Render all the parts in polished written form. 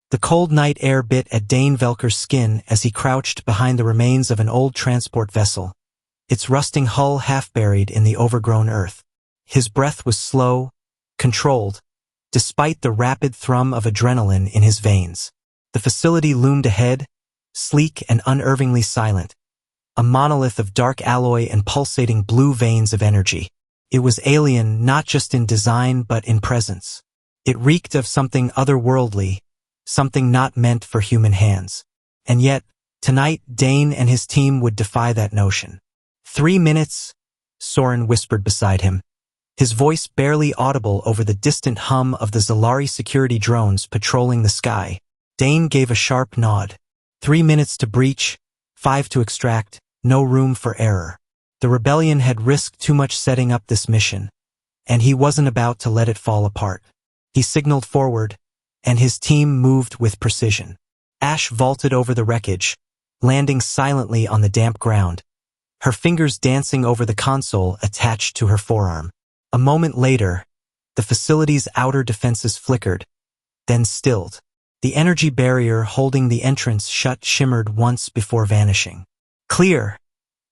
The cold night air bit at Dain Velcor's skin as he crouched behind the remains of an old transport vessel, its rusting hull half buried in the overgrown earth. His breath was slow, controlled, despite the rapid thrum of adrenaline in his veins. The facility loomed ahead, sleek and unervingly silent, a monolith of dark alloy and pulsating blue veins of energy. It was alien not just in design but in presence. It reeked of something otherworldly, something not meant for human hands. And yet, tonight Dain and his team would defy that notion. 3 minutes, Soren whispered beside him, his voice barely audible over the distant hum of the Xelari security drones patrolling the sky. Dain gave a sharp nod. 3 minutes to breach, 5 to extract, no room for error. The rebellion had risked too much setting up this mission, and he wasn't about to let it fall apart. He signaled forward, and his team moved with precision. Ash vaulted over the wreckage, landing silently on the damp ground, her fingers dancing over the console attached to her forearm. A moment later, the facility's outer defenses flickered, then stilled. The energy barrier holding the entrance shut shimmered once before vanishing. Clear,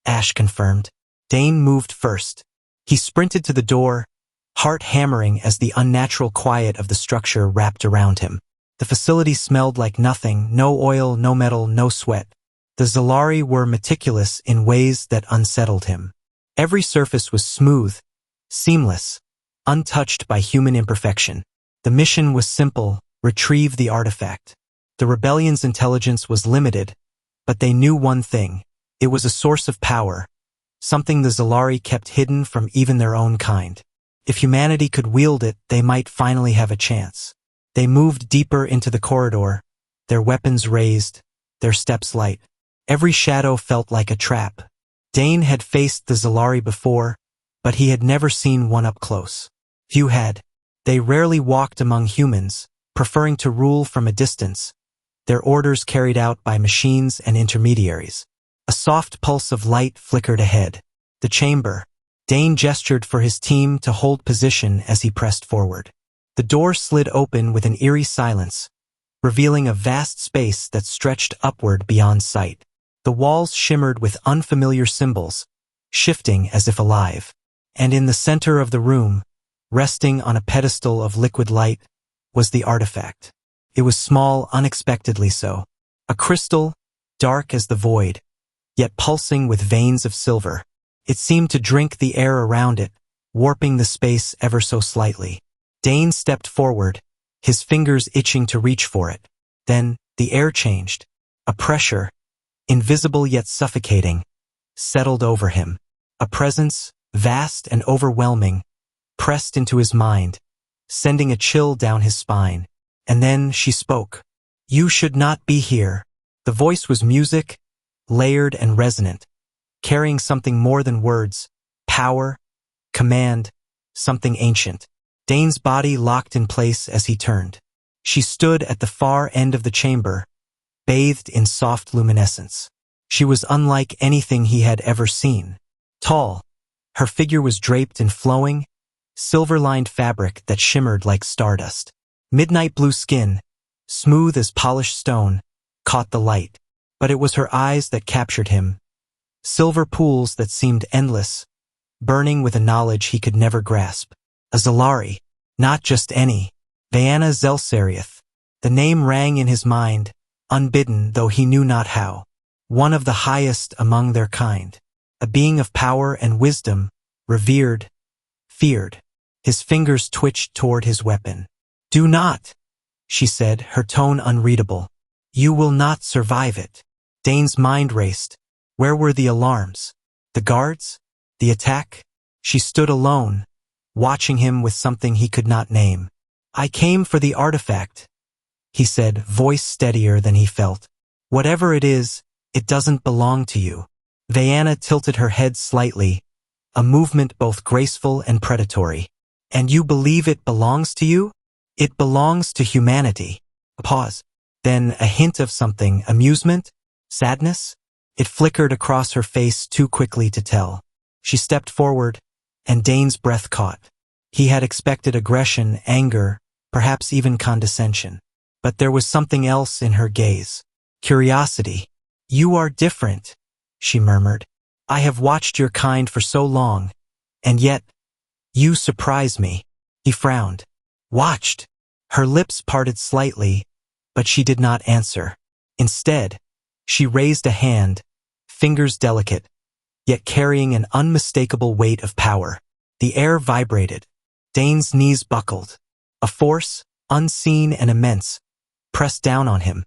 Ash confirmed. Dain moved first. He sprinted to the door, heart hammering as the unnatural quiet of the structure wrapped around him. The facility smelled like nothing, no oil, no metal, no sweat. The Xelari were meticulous in ways that unsettled him. Every surface was smooth, seamless, untouched by human imperfection. The mission was simple: retrieve the artifact. The rebellion's intelligence was limited, but they knew one thing: it was a source of power, something the Xelari kept hidden from even their own kind. If humanity could wield it, they might finally have a chance. They moved deeper into the corridor, their weapons raised, their steps light. Every shadow felt like a trap. Dain had faced the Xelari before, but he had never seen one up close. Few had. They rarely walked among humans, preferring to rule from a distance, their orders carried out by machines and intermediaries. A soft pulse of light flickered ahead. The chamber. Dain gestured for his team to hold position as he pressed forward. The door slid open with an eerie silence, revealing a vast space that stretched upward beyond sight. The walls shimmered with unfamiliar symbols, shifting as if alive. And in the center of the room, resting on a pedestal of liquid light, was the artifact. It was small, unexpectedly so. A crystal, dark as the void, yet pulsing with veins of silver. It seemed to drink the air around it, warping the space ever so slightly. Dain stepped forward, his fingers itching to reach for it. Then, the air changed. A pressure, invisible yet suffocating, settled over him. A presence, vast and overwhelming, pressed into his mind, sending a chill down his spine. And then she spoke. "You should not be here." The voice was music, layered and resonant, carrying something more than words: power, command, something ancient. Dain's body locked in place as he turned. She stood at the far end of the chamber, bathed in soft luminescence. She was unlike anything he had ever seen. Tall, her figure was draped in flowing, silver-lined fabric that shimmered like stardust. Midnight blue skin, smooth as polished stone, caught the light. But it was her eyes that captured him. Silver pools that seemed endless, burning with a knowledge he could never grasp. A Xelari, not just any. Veyana Xelsarieth. The name rang in his mind, unbidden though he knew not how. One of the highest among their kind. A being of power and wisdom, revered, feared. His fingers twitched toward his weapon. "Do not," she said, her tone unreadable. "You will not survive it." Dain's mind raced. Where were the alarms? The guards? The attack? She stood alone, watching him with something he could not name. "I came for the artifact," he said, voice steadier than he felt. "Whatever it is, it doesn't belong to you." Veyana tilted her head slightly, a movement both graceful and predatory. "And you believe it belongs to you?" "It belongs to humanity." A pause. Then a hint of something: amusement? Sadness? It flickered across her face too quickly to tell. She stepped forward, and Dain's breath caught. He had expected aggression, anger, perhaps even condescension. but there was something else in her gaze. Curiosity. "You are different," she murmured. "I have watched your kind for so long, and yet, you surprise me." He frowned. "Watched?" Her lips parted slightly, but she did not answer. Instead, she raised a hand, fingers delicate, yet carrying an unmistakable weight of power. The air vibrated. Dain's knees buckled. A force, unseen and immense, pressed down on him,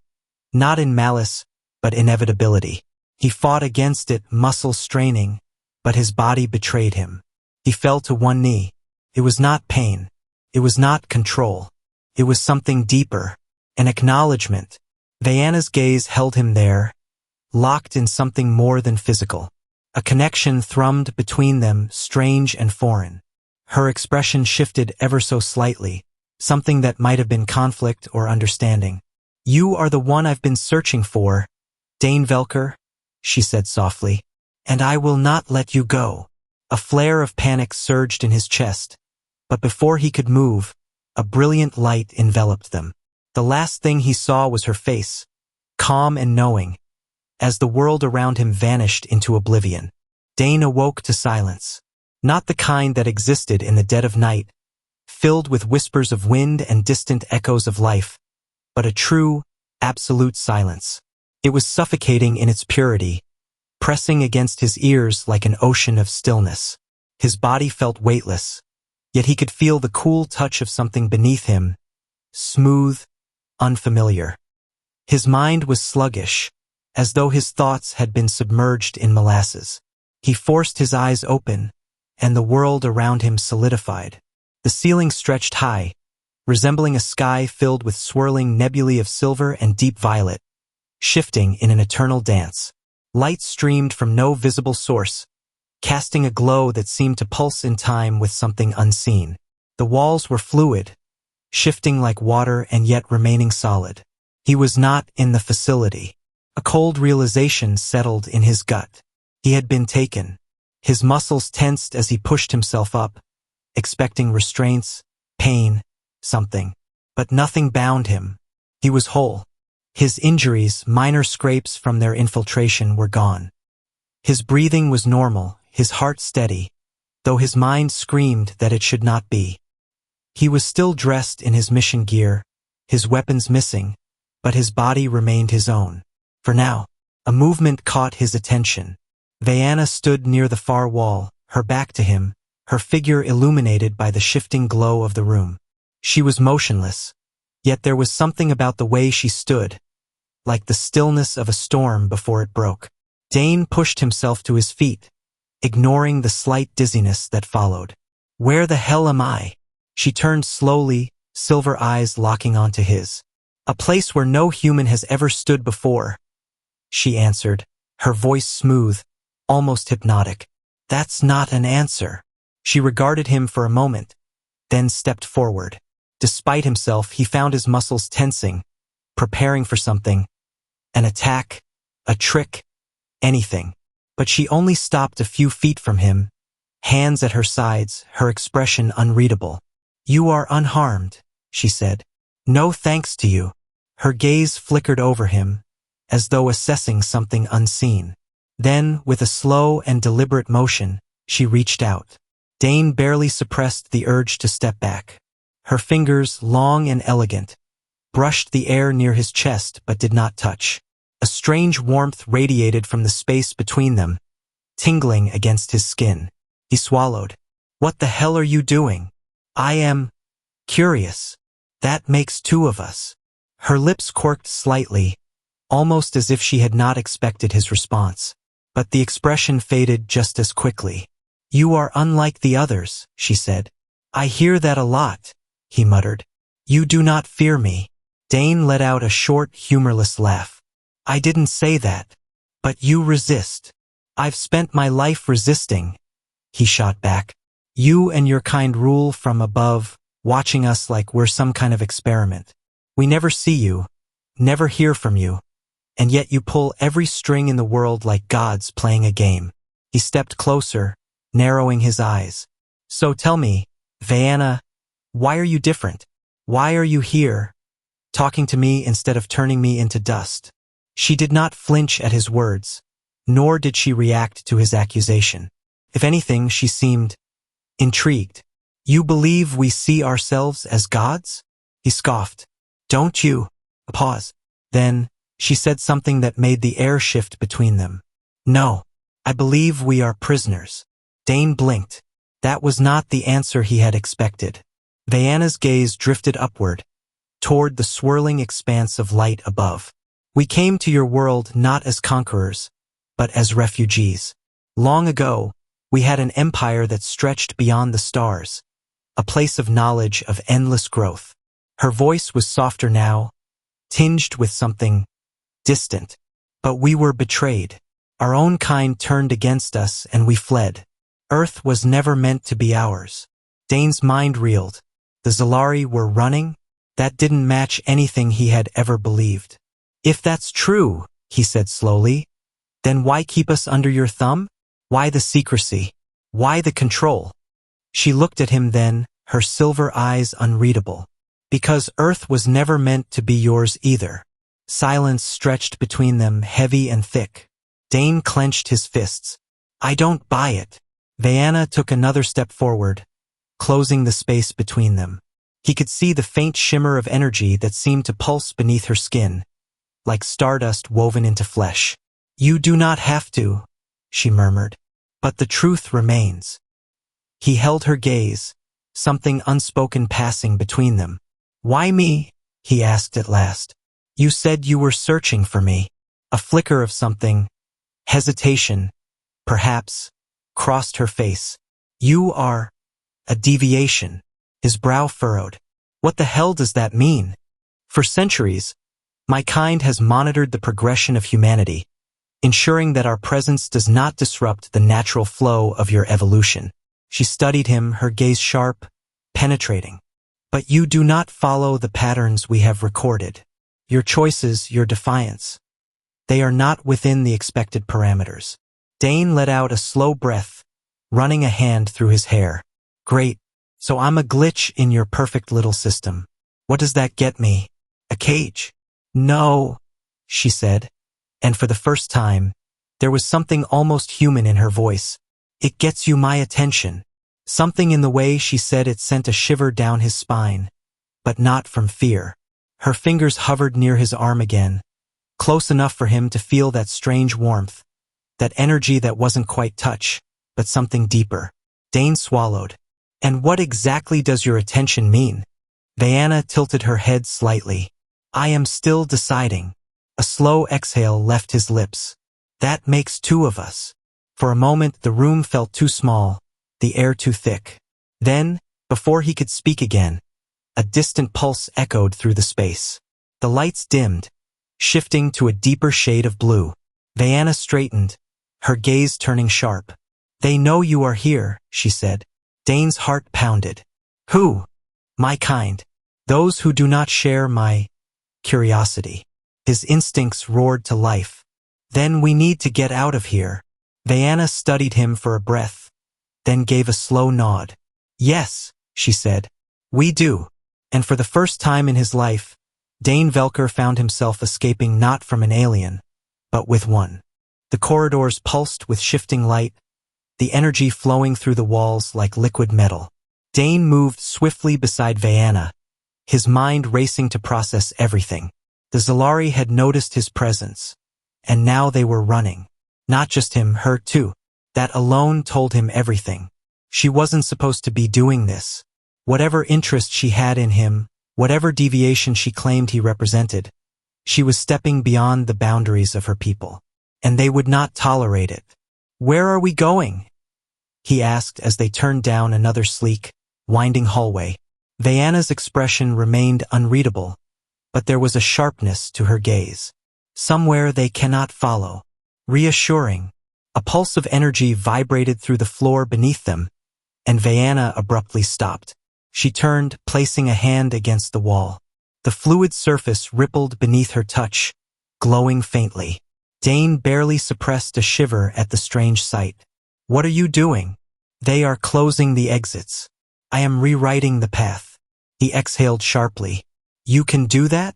not in malice, but inevitability. He fought against it, muscles straining, but his body betrayed him. He fell to one knee. It was not pain. It was not control. It was something deeper, an acknowledgement. Veyana's gaze held him there, locked in something more than physical. A connection thrummed between them, strange and foreign. Her expression shifted ever so slightly, something that might have been conflict or understanding. "You are the one I've been searching for, Dain Velcor," she said softly, "and I will not let you go." A flare of panic surged in his chest, but before he could move, a brilliant light enveloped them. The last thing he saw was her face, calm and knowing, as the world around him vanished into oblivion. Dain awoke to silence, not the kind that existed in the dead of night, filled with whispers of wind and distant echoes of life, but a true, absolute silence. It was suffocating in its purity, pressing against his ears like an ocean of stillness. His body felt weightless, yet he could feel the cool touch of something beneath him, smooth, unfamiliar. His mind was sluggish, as though his thoughts had been submerged in molasses. He forced his eyes open, and the world around him solidified. The ceiling stretched high, resembling a sky filled with swirling nebulae of silver and deep violet, shifting in an eternal dance. Light streamed from no visible source, casting a glow that seemed to pulse in time with something unseen. The walls were fluid, shifting like water and yet remaining solid. He was not in the facility. A cold realization settled in his gut. He had been taken. His muscles tensed as he pushed himself up, expecting restraints, pain, something. But nothing bound him. He was whole. His injuries, minor scrapes from their infiltration, were gone. His breathing was normal, his heart steady, though his mind screamed that it should not be. He was still dressed in his mission gear, his weapons missing, but his body remained his own. For now, a movement caught his attention. Veyana stood near the far wall, her back to him, her figure illuminated by the shifting glow of the room. She was motionless, yet there was something about the way she stood, like the stillness of a storm before it broke. Dain pushed himself to his feet, ignoring the slight dizziness that followed. "Where the hell am I?" She turned slowly, silver eyes locking onto his. "A place where no human has ever stood before," she answered, her voice smooth, almost hypnotic. "That's not an answer." She regarded him for a moment, then stepped forward. Despite himself, he found his muscles tensing, preparing for something. An attack, a trick, anything. But she only stopped a few feet from him, hands at her sides, her expression unreadable. "You are unharmed," she said. "No thanks to you." Her gaze flickered over him, as though assessing something unseen. Then, with a slow and deliberate motion, she reached out. Dain barely suppressed the urge to step back. Her fingers, long and elegant, brushed the air near his chest but did not touch. A strange warmth radiated from the space between them, tingling against his skin. He swallowed. "What the hell are you doing?" "I am curious. That makes two of us." Her lips quirked slightly, almost as if she had not expected his response. But the expression faded just as quickly. "You are unlike the others," she said. "I hear that a lot," he muttered. "You do not fear me." Dain let out a short, humorless laugh. "I didn't say that. But you resist." "I've spent my life resisting," he shot back. "You and your kind rule from above, watching us like we're some kind of experiment. We never see you, never hear from you, and yet you pull every string in the world like gods playing a game." He stepped closer, narrowing his eyes. "So tell me, Veyana, why are you different? Why are you here, talking to me instead of turning me into dust. She did not flinch at his words, nor did she react to his accusation. If anything, she seemed intrigued. You believe we see ourselves as gods? He scoffed. Don't you? A pause. Then, she said something that made the air shift between them. No, I believe we are prisoners. Dain blinked. That was not the answer he had expected. Veyana's gaze drifted upward, toward the swirling expanse of light above. We came to your world not as conquerors, but as refugees. Long ago, we had an empire that stretched beyond the stars, a place of knowledge of endless growth. Her voice was softer now, tinged with something distant. But we were betrayed. Our own kind turned against us and we fled. Earth was never meant to be ours. Dain's mind reeled. The Xelari were running? That didn't match anything he had ever believed. If that's true, he said slowly, then why keep us under your thumb? Why the secrecy? Why the control? She looked at him then, her silver eyes unreadable. Because Earth was never meant to be yours either. Silence stretched between them, heavy and thick. Dain clenched his fists. I don't buy it. Veyana took another step forward, closing the space between them. He could see the faint shimmer of energy that seemed to pulse beneath her skin, like stardust woven into flesh. You do not have to, she murmured. But the truth remains. He held her gaze, something unspoken passing between them. Why me? He asked at last. You said you were searching for me. A flicker of something, hesitation, perhaps, crossed her face. You are a deviation. His brow furrowed. What the hell does that mean? For centuries, my kind has monitored the progression of humanity, ensuring that our presence does not disrupt the natural flow of your evolution. She studied him, her gaze sharp, penetrating. But you do not follow the patterns we have recorded. Your choices, your defiance. They are not within the expected parameters. Dain let out a slow breath, running a hand through his hair. Great. So I'm a glitch in your perfect little system. What does that get me? A cage? No, she said. And for the first time, there was something almost human in her voice. It gets you my attention. Something in the way she said it sent a shiver down his spine, but not from fear. Her fingers hovered near his arm again, close enough for him to feel that strange warmth, that energy that wasn't quite touch, but something deeper. Dain swallowed. And what exactly does your attention mean? Veyana tilted her head slightly. I am still deciding. A slow exhale left his lips. That makes two of us. For a moment the room felt too small, the air too thick. Then, before he could speak again, a distant pulse echoed through the space. The lights dimmed, shifting to a deeper shade of blue. Veyana straightened, her gaze turning sharp. They know you are here, she said. Dain's heart pounded. Who? My kind. Those who do not share my curiosity. His instincts roared to life. Then we need to get out of here. Veyana studied him for a breath, then gave a slow nod. Yes, she said. We do. And for the first time in his life, Dain Velcor found himself escaping not from an alien, but with one. The corridors pulsed with shifting light, the energy flowing through the walls like liquid metal. Dain moved swiftly beside Veyana, his mind racing to process everything. The Xelari had noticed his presence, and now they were running. Not just him, her too. That alone told him everything. She wasn't supposed to be doing this. Whatever interest she had in him, whatever deviation she claimed he represented, she was stepping beyond the boundaries of her people. And they would not tolerate it. Where are we going? He asked as they turned down another sleek, winding hallway. Veyana's expression remained unreadable, but there was a sharpness to her gaze. Somewhere they cannot follow. Reassuring. A pulse of energy vibrated through the floor beneath them, and Veyana abruptly stopped. She turned, placing a hand against the wall. The fluid surface rippled beneath her touch, glowing faintly. Dain barely suppressed a shiver at the strange sight. What are you doing? They are closing the exits. I am rewriting the path. He exhaled sharply. You can do that?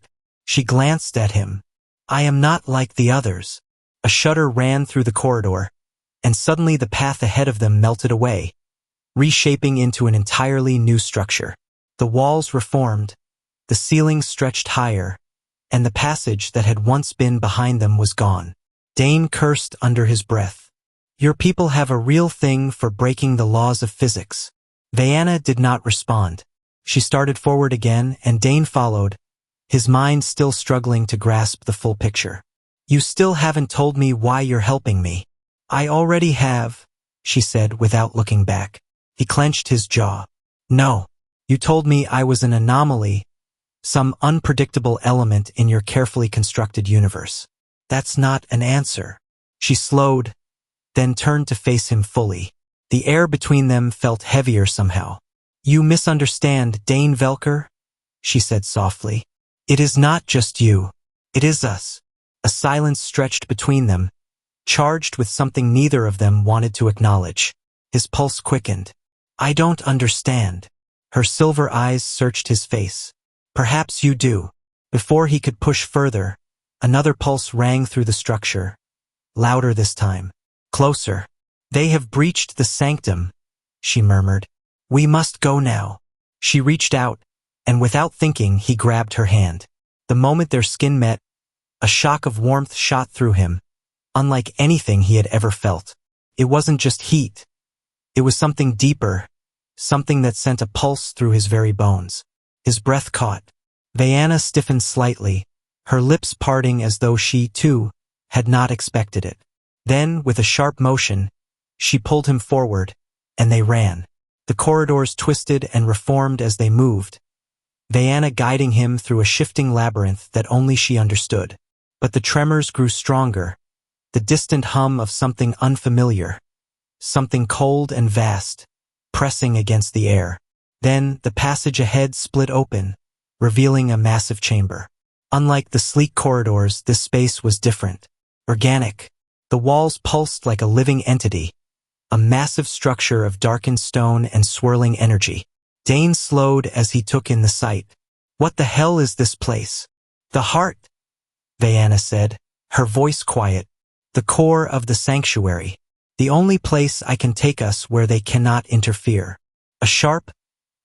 She glanced at him. I am not like the others. A shudder ran through the corridor, and suddenly the path ahead of them melted away, reshaping into an entirely new structure. The walls reformed, the ceiling stretched higher, and the passage that had once been behind them was gone. Dain cursed under his breath. Your people have a real thing for breaking the laws of physics. Veyana did not respond. She started forward again, and Dain followed, his mind still struggling to grasp the full picture. You still haven't told me why you're helping me. I already have, she said without looking back. He clenched his jaw. No. You told me I was an anomaly, some unpredictable element in your carefully constructed universe. That's not an answer. She slowed, then turned to face him fully. The air between them felt heavier somehow. You misunderstand, Dain Velcor, she said softly. It is not just you. It is us. A silence stretched between them, charged with something neither of them wanted to acknowledge. His pulse quickened. I don't understand. Her silver eyes searched his face. Perhaps you do. Before he could push further, another pulse rang through the structure, louder this time. Closer. They have breached the sanctum, she murmured. We must go now. She reached out, and without thinking he grabbed her hand. The moment their skin met, a shock of warmth shot through him, unlike anything he had ever felt. It wasn't just heat. It was something deeper, something that sent a pulse through his very bones. His breath caught. Veyana stiffened slightly, her lips parting as though she, too, had not expected it. Then, with a sharp motion, she pulled him forward, and they ran. The corridors twisted and reformed as they moved, Veyana guiding him through a shifting labyrinth that only she understood. But the tremors grew stronger, the distant hum of something unfamiliar, something cold and vast, pressing against the air. Then the passage ahead split open, revealing a massive chamber. Unlike the sleek corridors, this space was different. Organic. The walls pulsed like a living entity, a massive structure of darkened stone and swirling energy. Dain slowed as he took in the sight. What the hell is this place? The heart, Veyana said, her voice quiet. The core of the sanctuary. The only place I can take us where they cannot interfere. A sharp,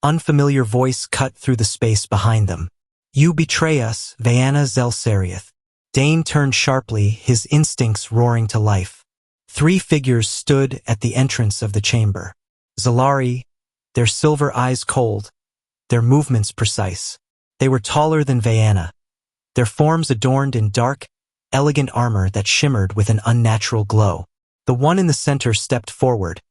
unfamiliar voice cut through the space behind them. You betray us, Veyana Xelari. Dain turned sharply, his instincts roaring to life. 3 figures stood at the entrance of the chamber. Xelari, their silver eyes cold, their movements precise. They were taller than Veyana, their forms adorned in dark, elegant armor that shimmered with an unnatural glow. The one in the center stepped forward,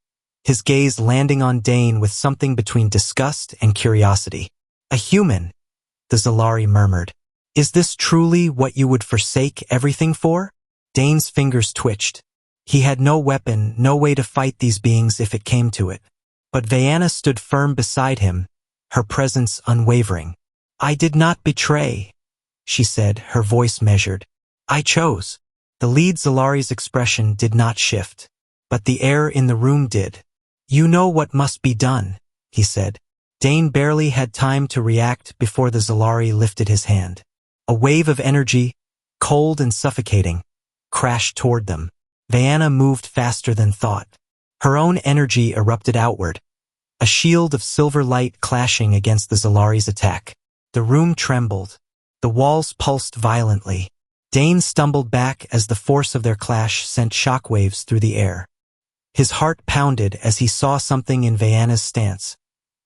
his gaze landing on Dain with something between disgust and curiosity. A human, the Xelari murmured. Is this truly what you would forsake everything for? Dain's fingers twitched. He had no weapon, no way to fight these beings if it came to it. But Veyana stood firm beside him, her presence unwavering. I did not betray, she said, her voice measured. I chose. The lead Xelari's expression did not shift, but the air in the room did. You know what must be done, he said. Dain barely had time to react before the Xelari lifted his hand. A wave of energy, cold and suffocating, crashed toward them. Veyana moved faster than thought. Her own energy erupted outward, a shield of silver light clashing against the Xelari's attack. The room trembled. The walls pulsed violently. Dain stumbled back as the force of their clash sent shockwaves through the air. His heart pounded as he saw something in Veyana's stance,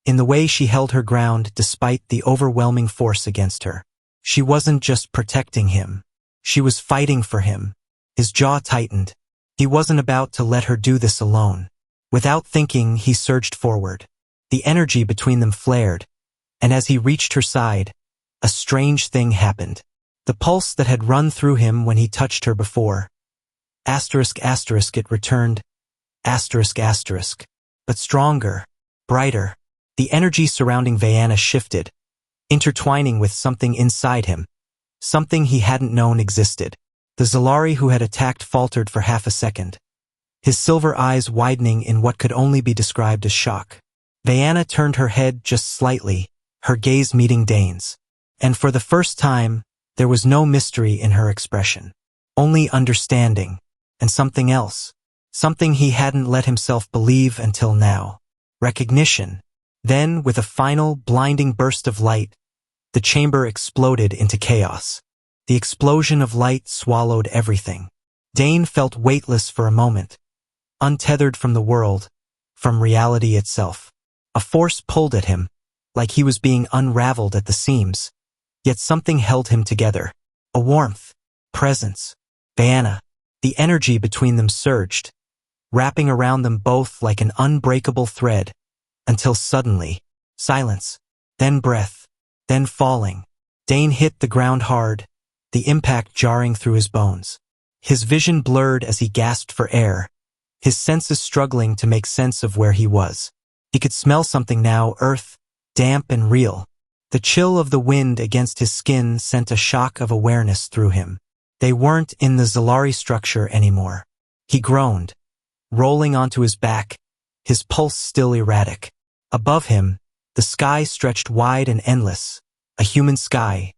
in the way she held her ground despite the overwhelming force against her. She wasn't just protecting him. She was fighting for him. His jaw tightened. He wasn't about to let her do this alone. Without thinking, he surged forward. The energy between them flared, and as he reached her side, a strange thing happened. The pulse that had run through him when he touched her before. It returned. But stronger, brighter. The energy surrounding Veyana shifted, intertwining with something inside him, something he hadn't known existed. The Xelari who had attacked faltered for half a second, his silver eyes widening in what could only be described as shock. Veyana turned her head just slightly, her gaze meeting Dain's. And for the first time, There was no mystery in her expression. Only understanding. And something else. Something he hadn't let himself believe until now. Recognition. Then, with a final, blinding burst of light, the chamber exploded into chaos. The explosion of light swallowed everything. Dain felt weightless for a moment, untethered from the world, from reality itself. A force pulled at him, like he was being unraveled at the seams. Yet something held him together. A warmth. Presence. Veyana. The energy between them surged, wrapping around them both like an unbreakable thread, until suddenly, silence, then breath, then falling. Dain hit the ground hard, the impact jarring through his bones. His vision blurred as he gasped for air, his senses struggling to make sense of where he was. He could smell something now, earth, damp and real. The chill of the wind against his skin sent a shock of awareness through him. They weren't in the Xelari structure anymore. He groaned, rolling onto his back, his pulse still erratic. Above him, the sky stretched wide and endless, a human sky.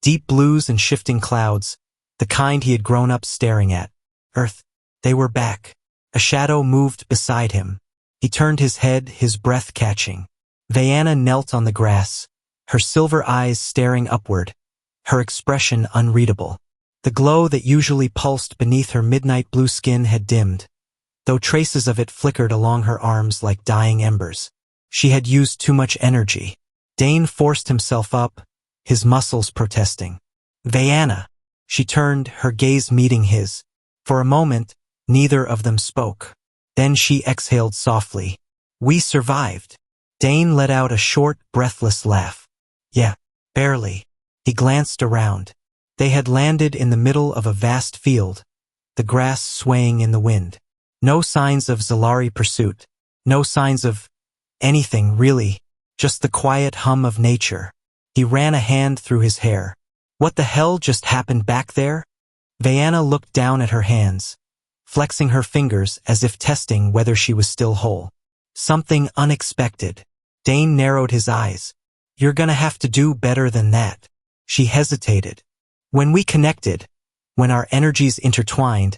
Deep blues and shifting clouds, the kind he had grown up staring at. Earth. They were back. A shadow moved beside him. He turned his head, his breath catching. Veyana knelt on the grass, her silver eyes staring upward, her expression unreadable. The glow that usually pulsed beneath her midnight blue skin had dimmed, though traces of it flickered along her arms like dying embers. She had used too much energy. Dain forced himself up, his muscles protesting. Veyana! She turned, her gaze meeting his. For a moment, neither of them spoke. Then she exhaled softly. We survived. Dain let out a short, breathless laugh. Yeah, barely. He glanced around. They had landed in the middle of a vast field, the grass swaying in the wind. No signs of Xelari pursuit. No signs of anything, really. Just the quiet hum of nature. He ran a hand through his hair. What the hell just happened back there? Veyana looked down at her hands, flexing her fingers as if testing whether she was still whole. Something unexpected. Dain narrowed his eyes. You're gonna have to do better than that. She hesitated. When we connected, when our energies intertwined,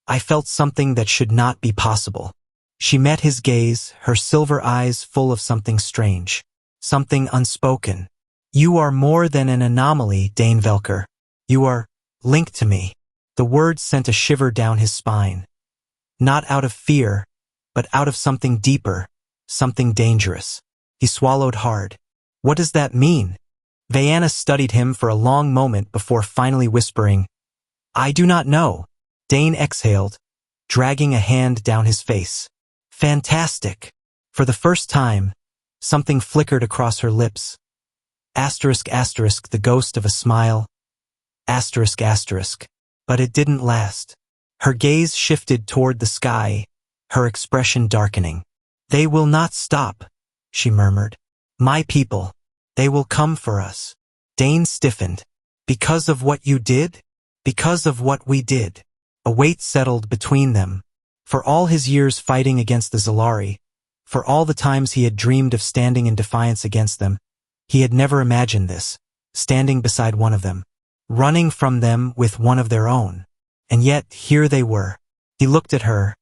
I felt something that should not be possible. She met his gaze, her silver eyes full of something strange. Something unspoken. You are more than an anomaly, Dain Velcor. You are linked to me. The words sent a shiver down his spine. Not out of fear, but out of something deeper, something dangerous. He swallowed hard. What does that mean? Veyana studied him for a long moment before finally whispering, I do not know. Dain exhaled, dragging a hand down his face. Fantastic. For the first time, something flickered across her lips. Asterisk asterisk, the ghost of a smile. Asterisk asterisk. But it didn't last. Her gaze shifted toward the sky, her expression darkening. They will not stop, she murmured. My people. They will come for us. Dain stiffened. Because of what you did? Because of what we did. A weight settled between them. For all his years fighting against the Xelari, for all the times he had dreamed of standing in defiance against them, he had never imagined this, standing beside one of them, running from them with one of their own. And yet, here they were. He looked at her,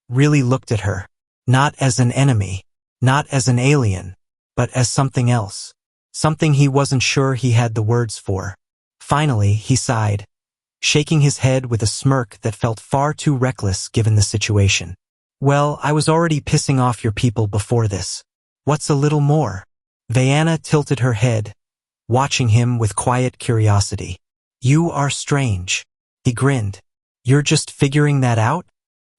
really looked at her, not as an enemy, not as an alien, but as something else. Something he wasn't sure he had the words for. Finally, he sighed, shaking his head with a smirk that felt far too reckless given the situation. Well, I was already pissing off your people before this. What's a little more? Veyana tilted her head, watching him with quiet curiosity. You are strange. He grinned. You're just figuring that out?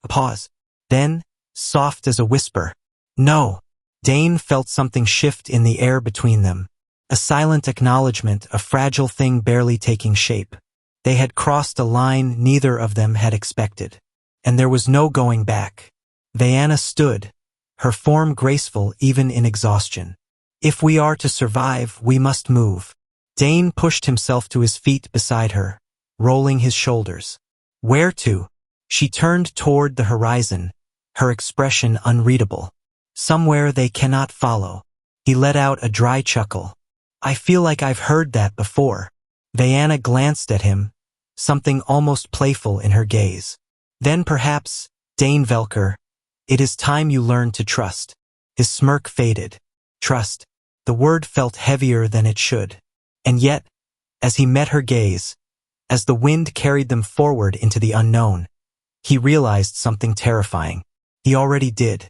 A pause. Then, soft as a whisper. No. Dain felt something shift in the air between them. A silent acknowledgement, a fragile thing barely taking shape. They had crossed a line neither of them had expected. And there was no going back. Veyana stood, her form graceful even in exhaustion. If we are to survive, we must move. Dain pushed himself to his feet beside her, rolling his shoulders. Where to? She turned toward the horizon, her expression unreadable. Somewhere they cannot follow. He let out a dry chuckle. I feel like I've heard that before. Veyana glanced at him, something almost playful in her gaze. Then perhaps, Dain Velcor, it is time you learn to trust. His smirk faded. Trust. The word felt heavier than it should. And yet, as he met her gaze, as the wind carried them forward into the unknown, he realized something terrifying. He already did.